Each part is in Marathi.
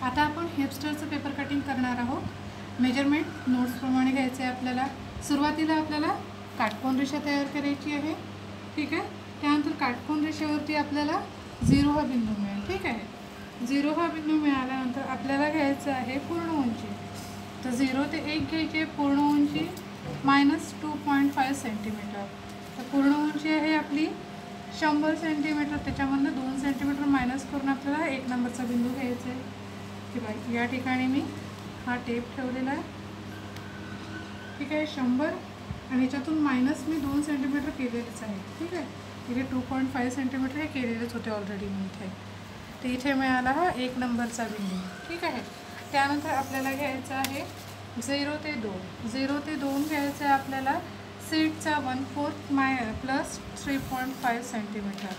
आता आपण हिपस्टरचं पेपर कटिंग करणार आहोत। मेजरमेंट नोट्सप्रमाणे घ्यायचं आहे आपल्याला। सुरुवातीला आपल्याला काटकोन रेषा तयार करायची आहे, ठीक आहे। त्यानंतर काटकोन रेषेवरती आपल्याला 0 हा बिंदू मिळेल, ठीक आहे। 0 हा बिंदू मिळाल्यानंतर आपल्याला घ्यायचं आहे पूर्ण उंची। तर 0 ते 1 घ्यायची, पूर्ण उंची -2.5 सेंटीमीटर। तर पूर्ण उंची आहे आपली 100 सेंटीमीटर, त्याच्यामधनं 2 सेंटीमीटर मायनस करून आपल्याला 1 नंबरचा बिंदू घ्यायचा आहे। किंवा या ठिकाणी मी हा टेप ठेवलेला आहे, ठीक आहे। 100 आणि याच्यातून मायनस मी 2 सेंटीमीटर केलेलेच आहे, ठीक आहे। इथे 2.5 सेंटीमीटर हे केलेलेच होते ऑलरेडी मी इथे। तर इथे मिळाला हा 1 नंबरचा बिंदू, ठीक आहे। त्यानंतर आपल्याला घ्यायचं आहे 0 ते 2। 0 ते 2 घ्यायचं आहे आपल्याला सीटचा 1/4 प्लस 3.5 सेंटीमीटर।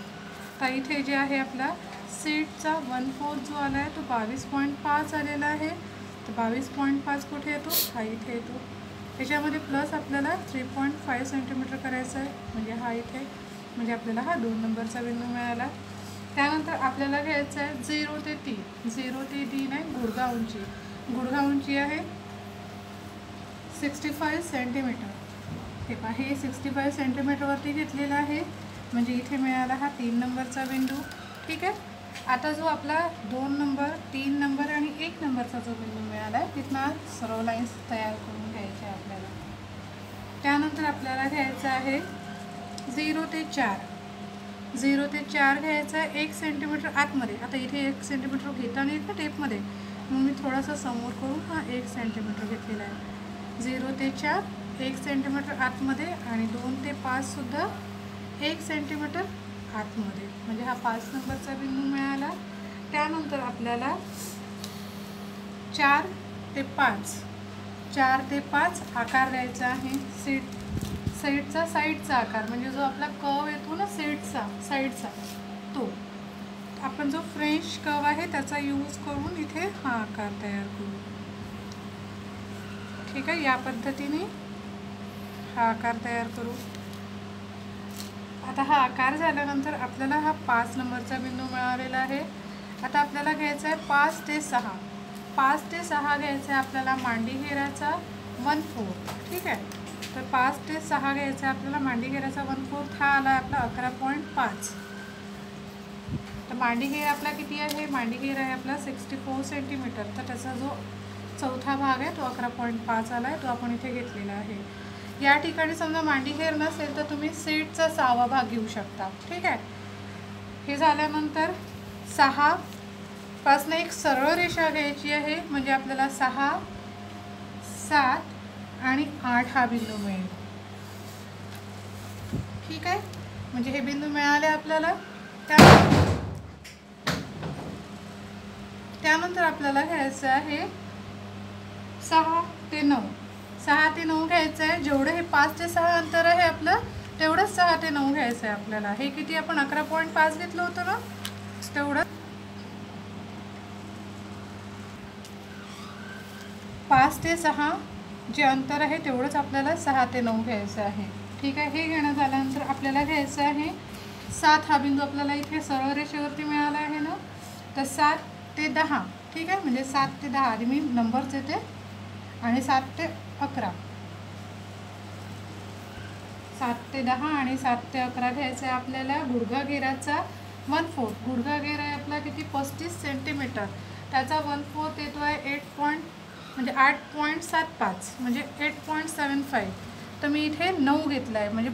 तर इथे जे आहे आपला सीटचा 1/4 जो आला आहे तो 22.5 आलेला आहे। तर 22.5 कुठे येतो? हा इथे येतो। त्याच्यामध्ये प्लस आपल्याला 3.5 सेंटीमीटर करायचं आहे, म्हणजे हा इथे, म्हणजे आपल्याला हा 2 नंबरचा बिंदू मिळाला। त्यानंतर आपल्याला घ्यायचं आहे 0 ते 3। 0 ते 3 आहे गुडघा उंची। गुडघा उंची आहे 65 सेंटीमीटर। हे पहा, हे 65 सेंटीमीटरवरती घेतलेला आहे, म्हणजे इथे मिळाला हा 3 नंबरचा बिंदू, ठीक आहे। आता जो आपला 2 नंबर, 3 नंबर आणि 1 नंबरचा जो बिंदू मिळाला आहे तिथनं सर्व लाईन्स तयार करून घ्यायचे आपल्याला। त्यानंतर आपल्याला घ्यायचं आहे 0 ते 4। 0 ते 4 घ्यायचं आहे 1 सेंटीमीटर आतमध्ये। आता इथे 1 सेंटीमीटर घेता नाही का टेपमध्ये, म्हणून मी थोडासा समोर करून हा 1 सेंटीमीटर घेतलेला आहे। 0 ते 4 1 सेंटीमीटर आतमध्ये आणि 2 ते 5 सुद्धा 1 सेंटीमीटर आतमध्ये, म्हणजे हा 5 नंबरचा बिंदू मिळाला। त्यानंतर आपल्याला 4 ते 5 आकार द्यायचा आहे। सीटचा साईडचा आकार, म्हणजे जो आपला कर्व येतो ना सीटचा साईडचा, तो आपण जो फ्रेंच कर्व आहे त्याचा यूज करून इथे हा आकार तयार करू, ठीक आहे। या पद्धतीने हा आकार तयार करू। आता हा आकार झाल्यानंतर आपल्याला हा 5 नंबरचा बिंदू मिळालेला आहे। आता आपल्याला घ्यायचा आहे 5 ते 6। 5 ते 6 घ्यायचा आहे आपल्याला मांडी घेराचा 1/4, ठीक आहे। तर 5 ते 6 घ्यायचा आहे आपल्याला मांडी घेराचा 1/4, हा आला आहे आपला 11.5। तर मांडी घेर आपला किती आहे? मांडी घेर आहे आपला 64 सेंटीमीटर। तर त्याचा जो चौथा भाग आहे तो 11.5 आला आहे, तो आपण इथे घेतलेला आहे। या ठिकाणी समजा मांडी घेर नसेल तर तुम्ही सीटचा 6वा भाग घेऊ शकता, ठीक आहे। हे झाल्यानंतर 6 पासून एक सरळ रेषा घ्यायची आहे, म्हणजे आपल्याला 6, 7 आणि 8 हा बिंदू मिळेल, ठीक आहे। म्हणजे हे बिंदू मिळाले आपल्याला। त्यानंतर आपल्याला घ्यायचं आहे 6 ते 9। 6 ते 9 घ्यायचं आहे। जेवढं हे 5 ते 6 अंतर आहे आपलं, तेवढंच 6 ते 9 घ्यायचं आहे आपल्याला। हे किती आपण 11.5 घेतलं होतं ना, तेवढं 5 ते 6 जे अंतर आहे तेवढंच आपल्याला 6 ते 9 घ्यायचं आहे, ठीक आहे। हे घेणं झाल्यानंतर आपल्याला घ्यायचं आहे 7 हा बिंदू आपल्याला इथे सरळ रेषेवरती मिळाला आहे ना, तर 7 ते 10, ठीक आहे। म्हणजे 7 ते 10 आधी मी नंबर्स देते, आणि 7 ते 11, 7 ते 10 आणि 7 ते 11 घ्यायचं आहे आपल्याला गुडघा घेराचा 1/4। गुडघा घेर आहे आपला किती? 35 सेंटीमीटर। त्याचा 1/4 येतो आहे 8.75, म्हणजे 8.75। तर मी इथे 9 घेतला आहे, म्हणजे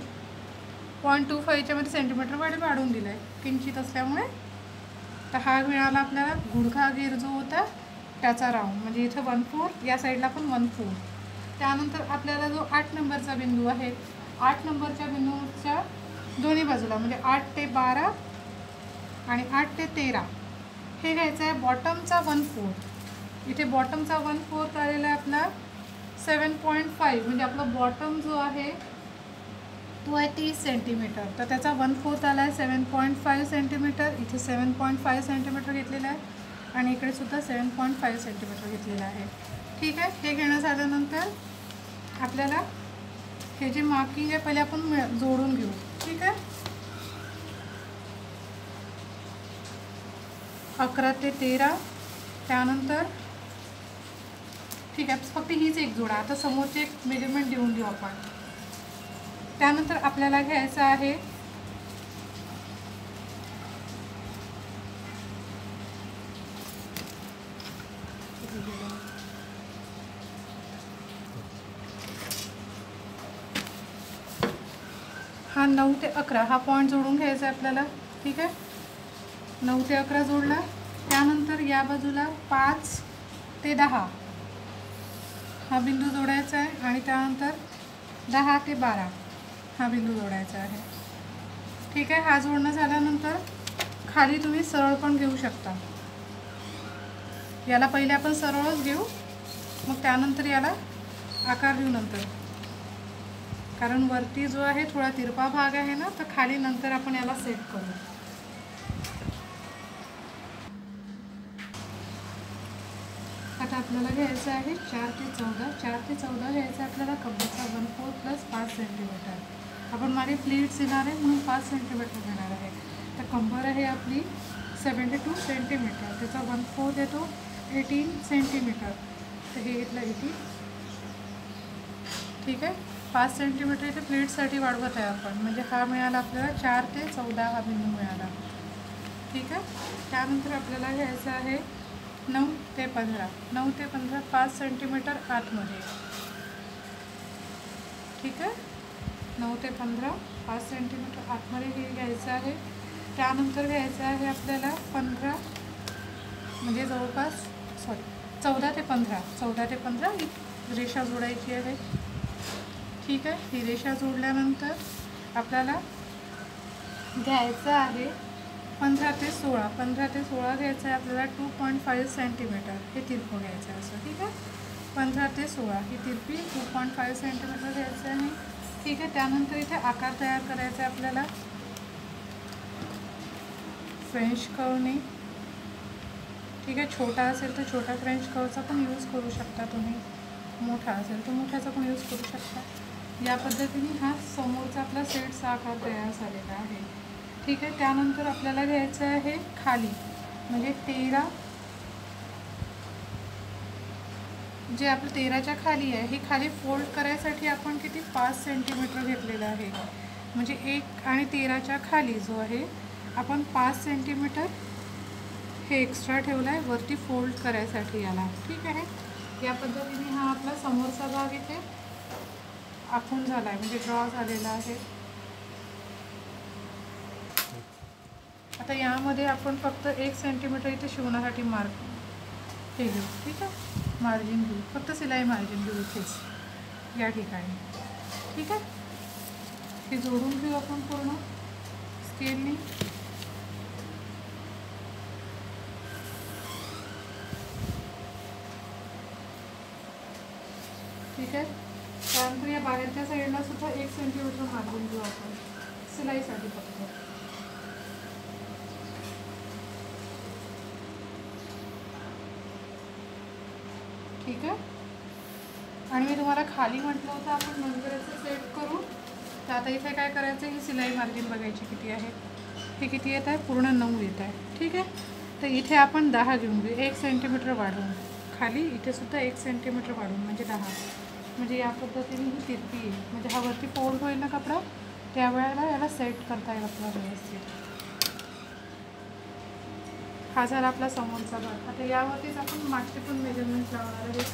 0.25 याच्यामध्ये सेंटीमीटर वाढून दिला आहे किंचित असल्यामुळे। तर हा मिळाला आपल्याला गुडघा घेर जो होता त्याचा राऊंड, म्हणजे इथं 1/4, या साईडला पण 1/4। त्यानंतर आपल्याला जो 8 नंबरचा बिंदू आहे, 8 नंबरच्या बिंदूच्या दोन्ही बाजूला, म्हणजे 8 ते 12 आणि 8 ते 13 हे घ्यायचं आहे बॉटमचा 1/4। इथे बॉटमचा 1/4 आलेला आहे आपला 7.5, म्हणजे आपला बॉटम जो आहे तो आहे 30 सेंटीमीटर। तर त्याचा 1/4 आला आहे 7.5 सेंटीमीटर। इथे 7.5 सेंटीमीटर घेतलेला आहे, आणि इकडे सुद्धा 7.5 सेंटीमीटर घेतलेला आहे, ठीक आहे। हे घेणं झाल्यानंतर आपल्याला हे जे मार्किंग आहे पहिले आपण जोडून घेऊ, ठीक आहे। 11 ते 13 त्यानंतर ठीक आहे, फक्त हीच एक जोडा. आता समोरचे एक मेजरमेंट देऊन देऊ आपण. त्यानंतर आपल्याला घ्यायचं आहे हा 9 ते 11 हा पॉईंट जोडून घ्यायचा आहे आपल्याला. ठीक आहे, 9 ते 11 जोडला. त्यानंतर या बाजूला 5 ते 10 हा बिंदू जोडायचा आहे आणि त्यानंतर 10 ते 12 हा बिंदू जोडायचा आहे. ठीक आहे, हा जोडणं झाल्यानंतर खाली तुम्ही सरळ पण घेऊ शकता. याला पहिले आपण सरळच घेऊ, मग त्यानंतर याला आकार देऊ नंतर, कारण वरती जो आहे थोडा तिरपा भाग आहे ना, तर खाली नंतर आपण याला सेट करू. आता आपल्याला घ्यायचं आहे 4 ते 14. 4 ते 14 घ्यायचं आपल्याला कंबरचा 1/4 प्लस 5 सेंटीमीटर. आपण मागे प्लीट्स येणार आहे म्हणून 5 सेंटीमीटर घेणार आहे. तर कंबर आहे आपली 72 सेंटीमीटर, त्याचा 1/4 येतो 18 सेंटीमीटर. तर हे घेतलं 18. ठीक आहे, 5 सेंटीमीटर इथे प्लीट्ससाठी वाढवत आहे आपण, म्हणजे हा मिळाला आपल्याला 4 ते 14 हा बिंदू मिळाला. ठीक आहे, त्यानंतर आपल्याला घ्यायचं आहे 9 ते 15. 9 ते 15 5 सेंटीमीटर आतमध्ये. ठीक आहे, 9 ते 15 5 सेंटीमीटर आतमध्ये हे घ्यायचं आहे. त्यानंतर घ्यायचं आहे आपल्याला 15, म्हणजे जवळपास 14 ते 15. 14 ते 15 ही रेषा जोडायची आहे. ठीक आहे, ही रेषा जोडल्यानंतर आपल्याला घ्यायचं आहे 15 ते 16. 15 ते 16 घ्यायचं आहे आपल्याला 2.5 सेंटीमीटर. हे तिरपं घ्यायचं आहे असं. ठीक आहे, 15 ते 16 ही तिरपी 2.5 सेंटीमीटर घ्यायचं आहे. ठीक आहे, त्यानंतर इथे आकार तयार करायचा आहे आपल्याला फ्रेंच कर्वने. ठीक आहे, छोटा असेल तर छोटा फ्रेंच कर्वचा पण यूज करू शकता तुम्ही, मोठा असेल तर मोठ्याचा पण यूज करू शकता. या पद्धतीने हा समोरचा आपला सेटचा आकार तयार झालेला आहे. ठीक आहे, त्यानंतर आपल्याला घ्यायचं आहे खाली, म्हणजे 13, जे आपलं 13च्या खाली आहे, हे खाली फोल्ड करायसाठी आपण किती 5 सेंटीमीटर घेतलेलं आहे. म्हणजे 1 आणि 13च्या खाली जो आहे आपण 5 सेंटीमीटर हे एक्स्ट्रा ठेवला आहे वरती फोल्ड करायसाठी याला. ठीक आहे, या पद्धतीने हा आपला समोरचा भाग इथे आखून झाला आहे, म्हणजे ड्रॉ झालेला आहे. आता यामध्ये आपण फक्त 1 सेंटीमीटर इथे शिवण्यासाठी मार्क हे घेऊ. ठीक आहे, मार्जिन घेऊ, फक्त सिलाई मार्जिन घेऊ इथेच या ठिकाणी. ठीक आहे, हे जोडून घेऊ आपण पूर्ण स्केलनी. ठीक आहे, त्यानंतर या बाहेरच्या साईडला सुद्धा 1 सेंटीमीटर मार्जिन घेऊ आपण सिलाईसाठी फक्त. ठीक आहे, आणि मी तुम्हाला खाली म्हटलं होतं आपण नंतर याचं सेट करू. तर आता इथे काय करायचं, ही सिलाई मार्जिन बघायची किती आहे. हे किती येत आहे, पूर्ण 9 येत आहे. ठीक आहे, तर इथे आपण 10 घेऊन घेऊ, 1 सेंटीमीटर वाढवून. खाली इथे सुद्धा 1 सेंटीमीटर वाढवून म्हणजे 10. म्हणजे या पद्धतीने ही तिरपी आहे, म्हणजे हा वरती फोल्ड होईल ना कपडा, त्यावेळेला याला सेट करता येईल आपला व्यवस्थित. हा झाला आपला समोरचा भाग. आता यावरतीच आपण मागचे पण मेजरमेंट लावणार आहे.